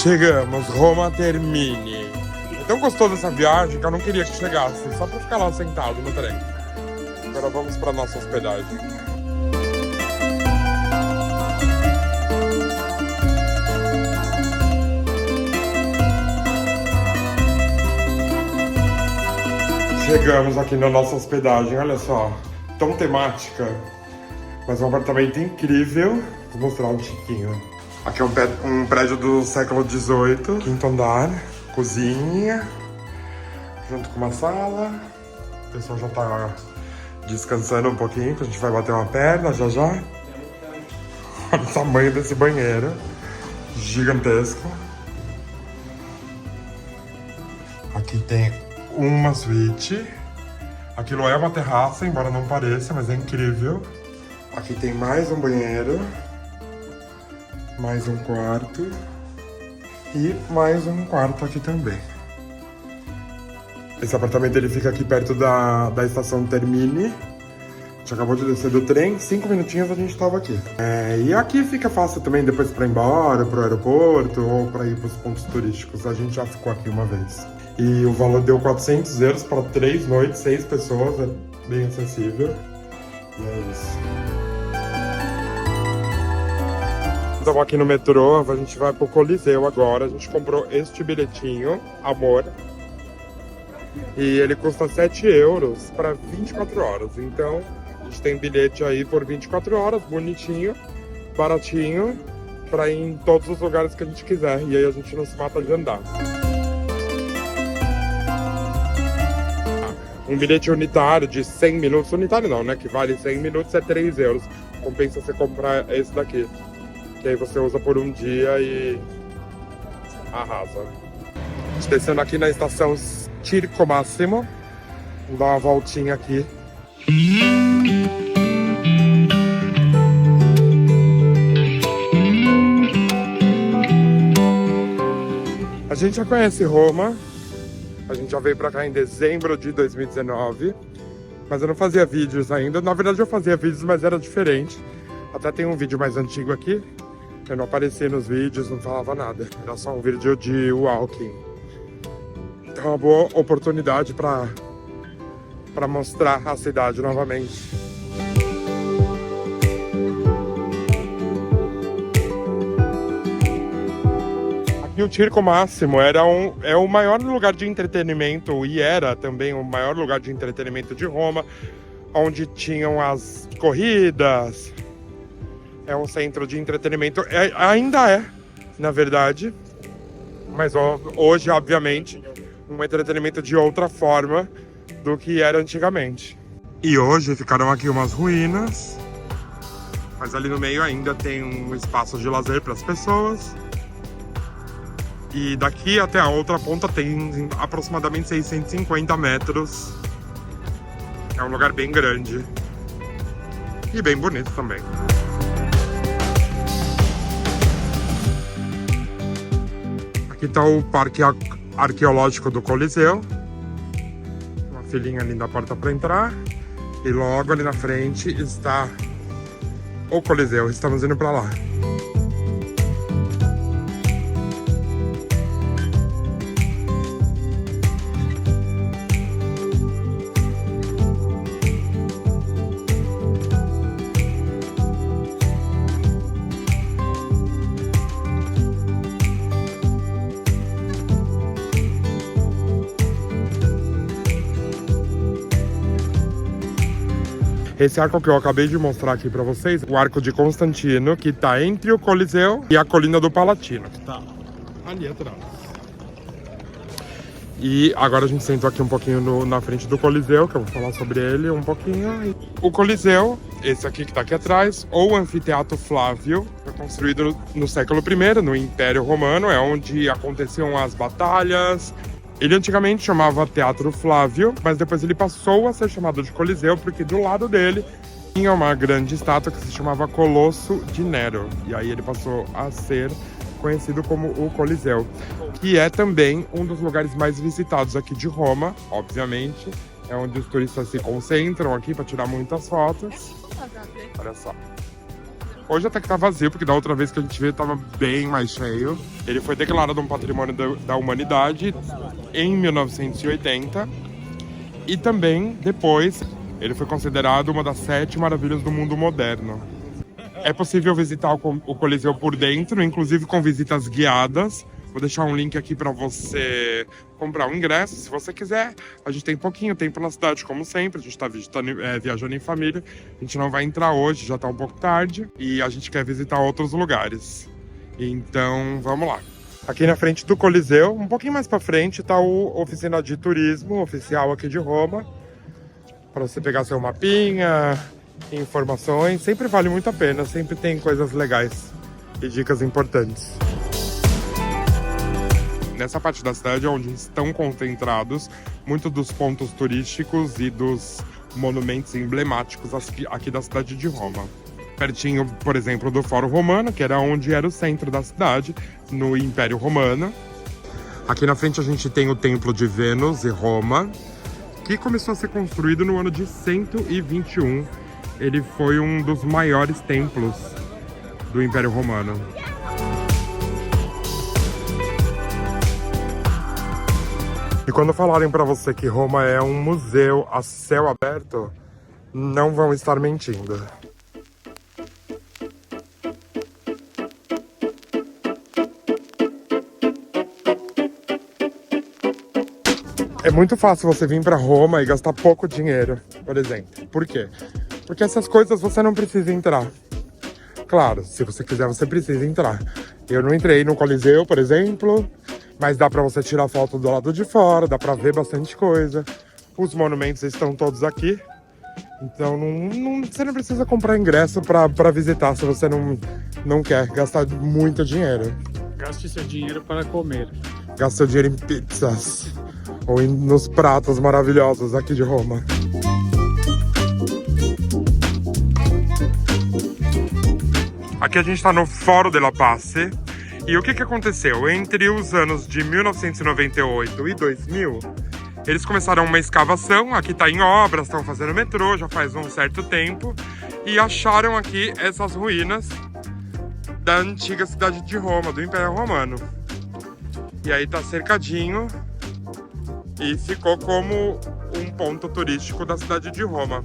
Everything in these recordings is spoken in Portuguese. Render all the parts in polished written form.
Chegamos, Roma Termini. É tão gostoso essa viagem que eu não queria que chegasse, só pra ficar lá sentado no trem. Agora vamos pra nossa hospedagem. Chegamos aqui na nossa hospedagem, olha só, tão temática, mas um apartamento incrível. Vou mostrar um tiquinho. Aqui é um prédio do século XVIII, quinto andar, cozinha, junto com uma sala. O pessoal já tá descansando um pouquinho, que a gente vai bater uma perna já já. Olha o tamanho desse banheiro, gigantesco. Aqui tem uma suíte. Aquilo é uma terraça, embora não pareça, mas é incrível. Aqui tem mais um banheiro, mais um quarto e mais um quarto aqui também. Esse apartamento ele fica aqui perto da estação Termini. A gente acabou de descer do trem, 5 minutinhos a gente estava aqui. E aqui fica fácil também depois para ir embora, pro aeroporto ou para ir para os pontos turísticos. A gente já ficou aqui uma vez. E o valor deu 400 euros para 3 noites, 6 pessoas, é bem acessível. E é isso. Estamos aqui no metrô, a gente vai pro Coliseu agora. A gente comprou este bilhetinho, Amor. E ele custa 7 euros para 24 horas. Então, a gente tem bilhete aí por 24 horas, bonitinho, baratinho, para ir em todos os lugares que a gente quiser. E aí a gente não se mata de andar. Um bilhete unitário de 100 minutos, unitário não, né? Que vale 100 minutos é 3 euros. Compensa você comprar esse daqui. Que aí você usa por um dia e arrasa. A gente descendo aqui na estação Circo Massimo. Vamos dar uma voltinha aqui. A gente já conhece Roma. A gente já veio pra cá em dezembro de 2019. Mas eu não fazia vídeos ainda. Na verdade eu fazia vídeos, mas era diferente. Até tem um vídeo mais antigo aqui. Eu não aparecia nos vídeos, não falava nada. Era só um vídeo de walking. Então é uma boa oportunidade para mostrar a cidade novamente. Aqui o Circo Massimo é o maior lugar de entretenimento, e era também o maior lugar de entretenimento de Roma, onde tinham as corridas. É um centro de entretenimento, ainda é, na verdade, mas hoje, obviamente, um entretenimento de outra forma do que era antigamente. E hoje ficaram aqui umas ruínas, mas ali no meio ainda tem um espaço de lazer para as pessoas. E daqui até a outra ponta tem aproximadamente 650 metros. É um lugar bem grande e bem bonito também. Aqui está o Parque Arqueológico do Coliseu. Uma filinha ali na porta para entrar. E logo ali na frente está o Coliseu. Estamos indo para lá. Esse arco que eu acabei de mostrar aqui pra vocês, o Arco de Constantino, que tá entre o Coliseu e a Colina do Palatino, que tá ali atrás. E agora a gente sentou aqui um pouquinho na frente do Coliseu, que eu vou falar sobre ele um pouquinho. O Coliseu, esse aqui que tá aqui atrás, ou Anfiteatro Flávio, foi construído no século I, no Império Romano, é onde aconteciam as batalhas. Ele antigamente chamava Teatro Flávio, mas depois ele passou a ser chamado de Coliseu, porque do lado dele tinha uma grande estátua que se chamava Colosso de Nero. E aí ele passou a ser conhecido como o Coliseu, que é também um dos lugares mais visitados aqui de Roma, obviamente. É onde os turistas se concentram aqui para tirar muitas fotos. Olha só. Hoje até que tá vazio, porque da outra vez que a gente veio tava bem mais cheio. Ele foi declarado um patrimônio da humanidade em 1980. E também, depois, ele foi considerado uma das 7 maravilhas do mundo moderno. É possível visitar o Coliseu por dentro, inclusive com visitas guiadas. Vou deixar um link aqui para você comprar um ingresso, se você quiser. A gente tem pouquinho tempo na cidade, como sempre. A gente está viajando em família. A gente não vai entrar hoje, já está um pouco tarde. E a gente quer visitar outros lugares. Então, vamos lá. Aqui na frente do Coliseu, um pouquinho mais para frente, está o oficina de turismo oficial aqui de Roma. Para você pegar seu mapinha, informações. Sempre vale muito a pena, sempre tem coisas legais e dicas importantes. Nessa parte da cidade é onde estão concentrados muitos dos pontos turísticos e dos monumentos emblemáticos aqui da cidade de Roma. Pertinho, por exemplo, do Fórum Romano, que era onde era o centro da cidade, no Império Romano. Aqui na frente a gente tem o Templo de Vênus e Roma, que começou a ser construído no ano de 121. Ele foi um dos maiores templos do Império Romano. E quando falarem para você que Roma é um museu a céu aberto, não vão estar mentindo. É muito fácil você vir para Roma e gastar pouco dinheiro, por exemplo. Por quê? Porque essas coisas você não precisa entrar. Claro, se você quiser, você precisa entrar. Eu não entrei no Coliseu, por exemplo, mas dá pra você tirar foto do lado de fora, dá pra ver bastante coisa. Os monumentos estão todos aqui. Então você não precisa comprar ingresso pra visitar se você não quer gastar muito dinheiro. Gaste seu dinheiro para comer. Gaste seu dinheiro em pizzas ou nos pratos maravilhosos aqui de Roma. Aqui a gente está no Foro della Pace. E o que aconteceu? Entre os anos de 1998 e 2000, eles começaram uma escavação. Aqui está em obras, estão fazendo metrô já faz um certo tempo. E acharam aqui essas ruínas da antiga cidade de Roma, do Império Romano. E aí está cercadinho e ficou como um ponto turístico da cidade de Roma.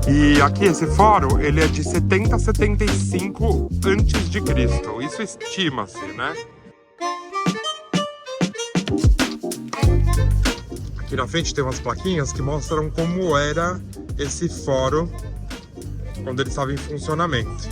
E aqui esse fórum, ele é de 70 a 75 a.C. Isso estima-se, né? Aqui na frente tem umas plaquinhas que mostram como era esse fórum quando ele estava em funcionamento.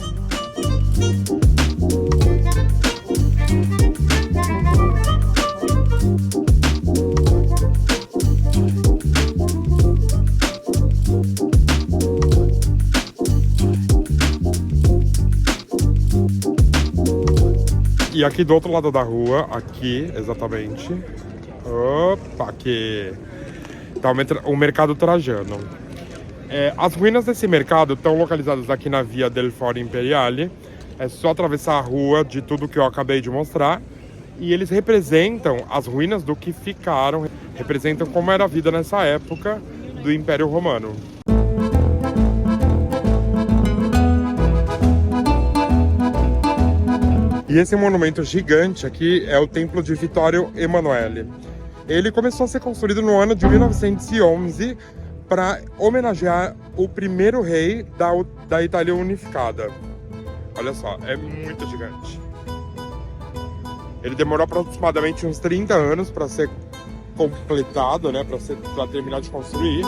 E aqui do outro lado da rua, aqui exatamente, opa, aqui tá o Mercado Trajano. As ruínas desse mercado estão localizadas aqui na Via del Foro Imperiale. É só atravessar a rua de tudo que eu acabei de mostrar. E eles representam as ruínas do que ficaram, representam como era a vida nessa época do Império Romano. E esse monumento gigante aqui é o Templo de Vittorio Emanuele. Ele começou a ser construído no ano de 1911 para homenagear o primeiro rei da Itália unificada. Olha só, é muito gigante. Ele demorou aproximadamente uns 30 anos para ser completado, né, para terminar de construir.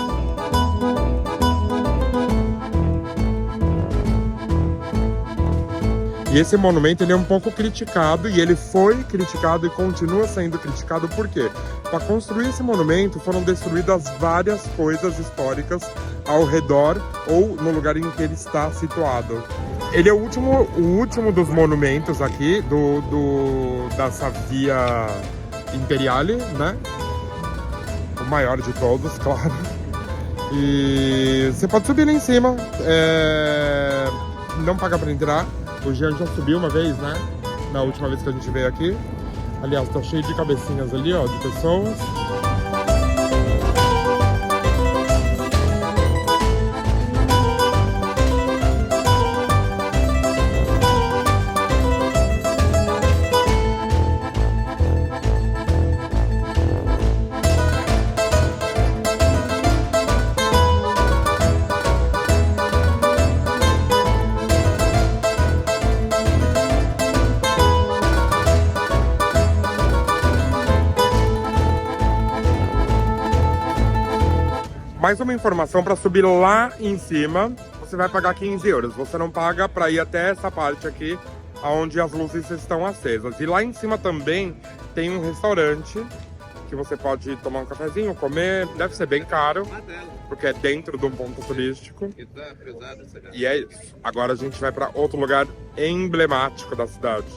E esse monumento ele é um pouco criticado, e ele foi criticado e continua sendo criticado. Por quê? Para construir esse monumento foram destruídas várias coisas históricas ao redor ou no lugar em que ele está situado. Ele é o último dos monumentos aqui dessa Via Imperiale, né? O maior de todos, claro. E você pode subir lá em cima, não paga para entrar. O Jean já subiu uma vez, né? Na última vez que a gente veio aqui. Aliás, tá cheio de cabecinhas ali, ó, de pessoas. Mais uma informação, para subir lá em cima, você vai pagar 15 euros. Você não paga para ir até essa parte aqui, onde as luzes estão acesas. E lá em cima também tem um restaurante, que você pode tomar um cafezinho, comer. Deve ser bem caro, porque é dentro de um ponto turístico. E é isso. Agora a gente vai para outro lugar emblemático da cidade.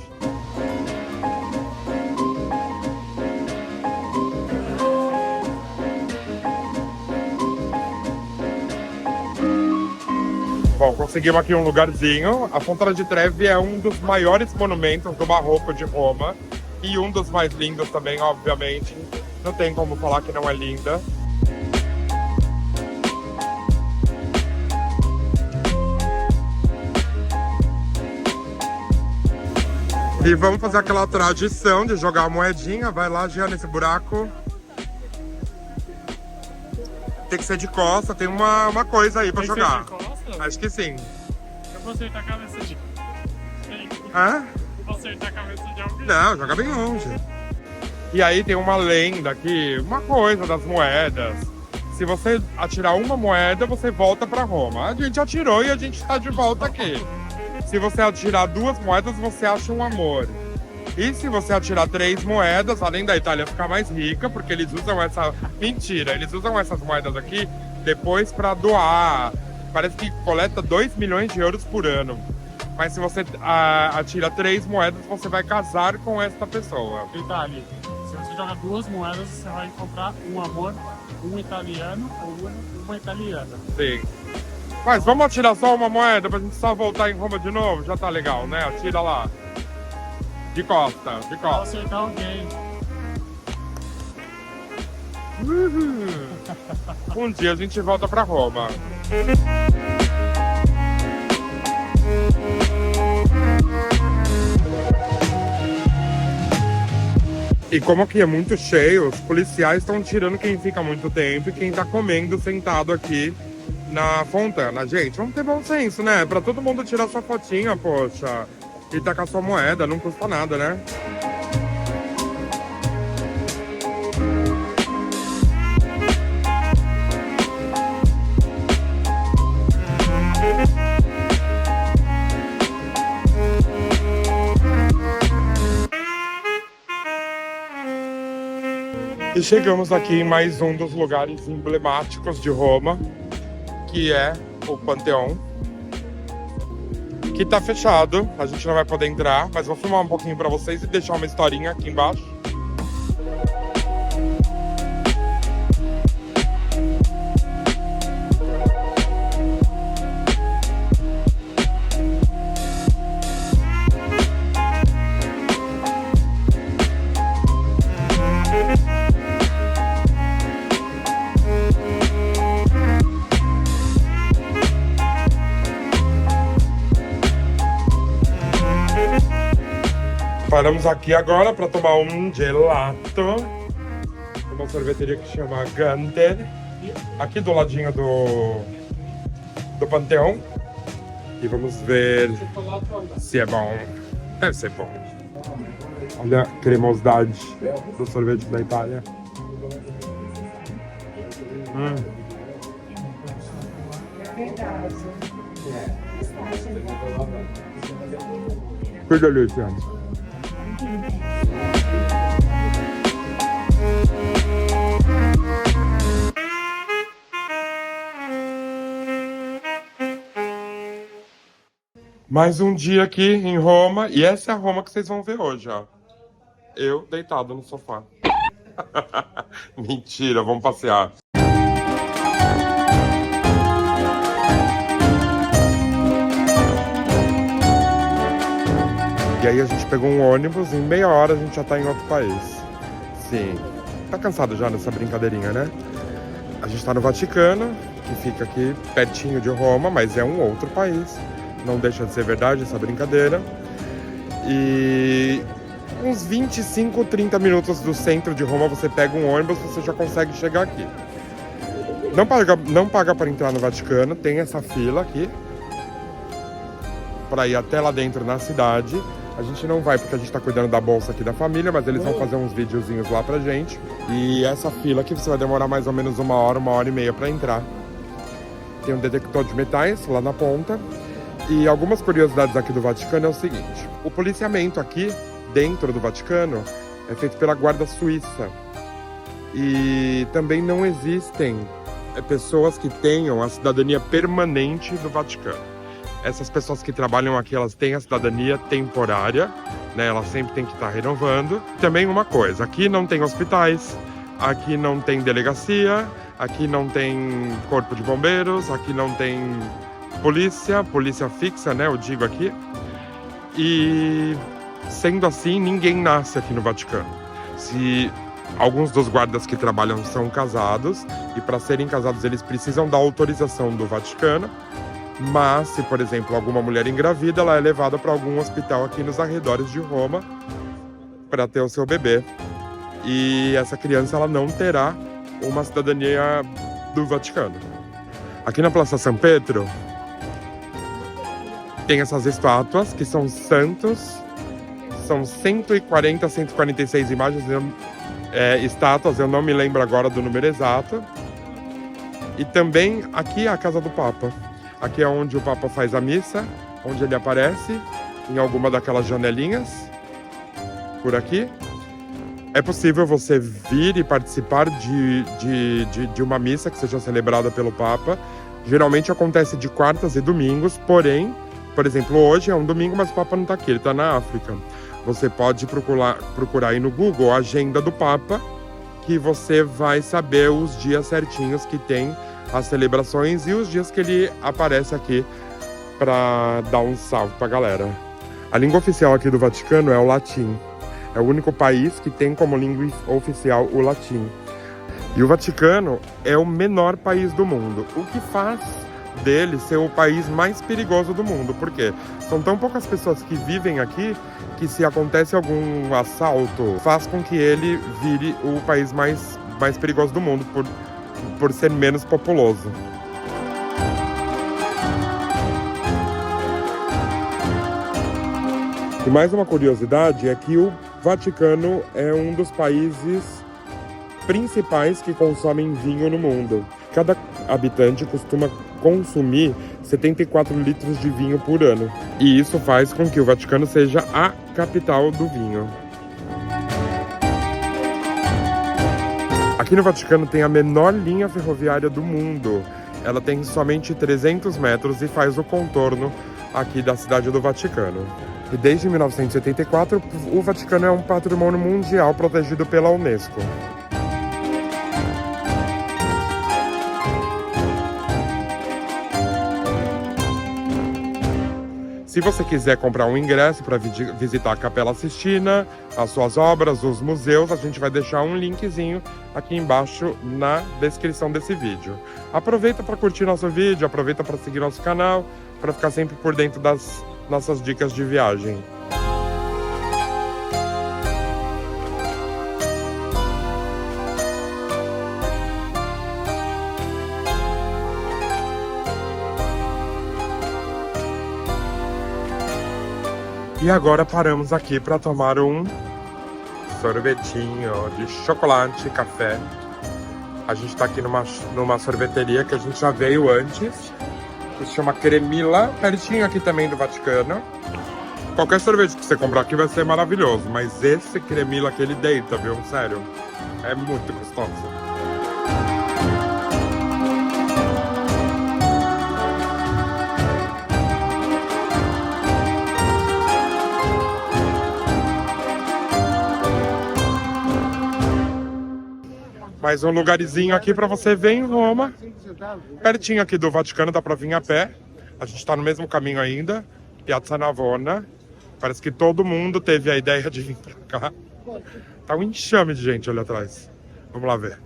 Bom, conseguimos aqui um lugarzinho. A Fontana di Trevi é um dos maiores monumentos do Barroco de Roma. E um dos mais lindos também, obviamente. Não tem como falar que não é linda. E vamos fazer aquela tradição de jogar a moedinha. Vai lá, Gia, nesse buraco. Tem que ser de costa, tem uma coisa aí pra jogar. Tem que ser de costa? Acho que sim. Eu vou acertar a cabeça de... Hã? Vou acertar a cabeça de alguém. Não, joga bem longe. E aí tem uma lenda aqui, uma coisa das moedas. Se você atirar uma moeda, você volta pra Roma. A gente atirou e a gente tá de volta aqui. Se você atirar 2 moedas, você acha um amor. E se você atirar 3 moedas, além da Itália ficar mais rica, porque eles usam essa... Mentira, eles usam essas moedas aqui depois pra doar. Parece que coleta 2 milhões de euros por ano. Mas se você atira 3 moedas, você vai casar com esta pessoa. Detalhe, se você joga 2 moedas, você vai encontrar um amor, um italiano ou uma italiana. Sim. Mas vamos atirar só uma moeda pra gente só voltar em Roma de novo? Já tá legal, né? Atira lá. De costa, de Vou costa. acertar alguém. Um dia a gente volta pra Roma. E como aqui é muito cheio, os policiais estão tirando quem fica muito tempo e quem tá comendo sentado aqui na fontana. Gente, vamos ter bom senso, né? Pra todo mundo tirar sua fotinha, poxa. E tacar sua moeda, não custa nada, né? E chegamos aqui em mais um dos lugares emblemáticos de Roma, que é o Panteão, que tá fechado, a gente não vai poder entrar, mas vou filmar um pouquinho pra vocês e deixar uma historinha aqui embaixo. Paramos aqui agora para tomar um gelato, uma sorveteria que chama Ganter, aqui do ladinho do Panteão. E vamos ver se é bom. Deve ser bom. Olha a cremosidade do sorvete da Itália. Que delícia. Mais um dia aqui em Roma, e essa é a Roma que vocês vão ver hoje, ó. Eu deitado no sofá. Mentira, vamos passear. E aí a gente pegou um ônibus, em meia hora a gente já tá em outro país. Sim, tá cansado já dessa brincadeirinha, né? A gente tá no Vaticano, que fica aqui pertinho de Roma, mas é um outro país. Não deixa de ser verdade essa brincadeira. E uns 25, 30 minutos do centro de Roma você pega um ônibus, você já consegue chegar aqui. Não paga para entrar no Vaticano, tem essa fila aqui para ir até lá dentro na cidade. A gente não vai porque a gente tá cuidando da bolsa aqui da família, mas eles vão fazer uns videozinhos lá pra gente. E essa fila aqui você vai demorar mais ou menos uma hora e meia pra entrar. Tem um detector de metais lá na ponta. E algumas curiosidades aqui do Vaticano é o seguinte. O policiamento aqui, dentro do Vaticano, é feito pela Guarda Suíça. E também não existem pessoas que tenham a cidadania permanente do Vaticano. Essas pessoas que trabalham aqui, elas têm a cidadania temporária, né? Elas sempre têm que estar renovando. Também uma coisa, aqui não tem hospitais, aqui não tem delegacia, aqui não tem corpo de bombeiros, aqui não tem polícia fixa, né? Eu digo aqui. E sendo assim, ninguém nasce aqui no Vaticano. Se alguns dos guardas que trabalham são casados, e para serem casados eles precisam da autorização do Vaticano. Mas, se, por exemplo, alguma mulher engravida, ela é levada para algum hospital aqui nos arredores de Roma para ter o seu bebê. E essa criança ela não terá uma cidadania do Vaticano. Aqui na Praça São Pedro tem essas estátuas que são santos. São 140, 146 imagens, estátuas, eu não me lembro agora do número exato. E também aqui é a casa do Papa. Aqui é onde o Papa faz a missa, onde ele aparece, em alguma daquelas janelinhas, por aqui. É possível você vir e participar de uma missa que seja celebrada pelo Papa. Geralmente acontece de quartas e domingos, porém, por exemplo, hoje é um domingo, mas o Papa não está aqui, ele está na África. Você pode procurar aí no Google a agenda do Papa, que você vai saber os dias certinhos que tem as celebrações e os dias que ele aparece aqui para dar um salve para a galera. A língua oficial aqui do Vaticano é o latim. É o único país que tem como língua oficial o latim. E o Vaticano é o menor país do mundo, o que faz dele ser o país mais perigoso do mundo. Por quê? São tão poucas pessoas que vivem aqui que se acontece algum assalto, faz com que ele vire o país mais perigoso do mundo, por ser menos populoso. E mais uma curiosidade é que o Vaticano é um dos países principais que consomem vinho no mundo. Cada habitante costuma consumir 74 litros de vinho por ano. E isso faz com que o Vaticano seja a capital do vinho. Aqui no Vaticano tem a menor linha ferroviária do mundo. Ela tem somente 300 metros e faz o contorno aqui da cidade do Vaticano. E desde 1974, o Vaticano é um patrimônio mundial protegido pela Unesco. Se você quiser comprar um ingresso para visitar a Capela Sistina, as suas obras, os museus, a gente vai deixar um linkzinho aqui embaixo na descrição desse vídeo. Aproveita para curtir nosso vídeo, aproveita para seguir nosso canal, para ficar sempre por dentro das nossas dicas de viagem. E agora paramos aqui para tomar um sorvetinho de chocolate e café. A gente está aqui numa sorveteria que a gente já veio antes, que se chama Cremila, pertinho aqui também do Vaticano. Qualquer sorvete que você comprar aqui vai ser maravilhoso, mas esse Cremila aqui ele deita, viu? Sério, é muito gostoso. Mais um lugarzinho aqui para você ver em Roma, pertinho aqui do Vaticano, dá para vir a pé. A gente está no mesmo caminho ainda, Piazza Navona. Parece que todo mundo teve a ideia de vir para cá. Tá um enxame de gente ali atrás. Vamos lá ver.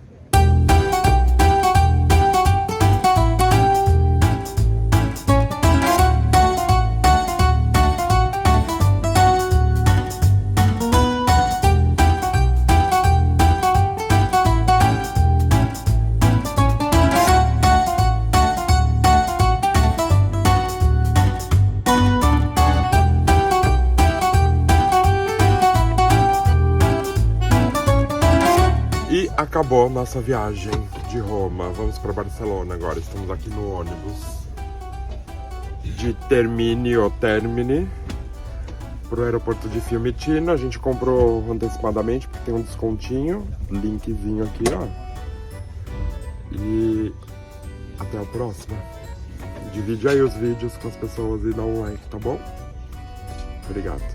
E acabou nossa viagem de Roma. Vamos para Barcelona agora. Estamos aqui no ônibus de Termini ou Termini para o aeroporto de Fiumicino. A gente comprou antecipadamente porque tem um descontinho. Linkzinho aqui, ó. E até a próxima. Divide aí os vídeos com as pessoas e dá um like, tá bom? Obrigado.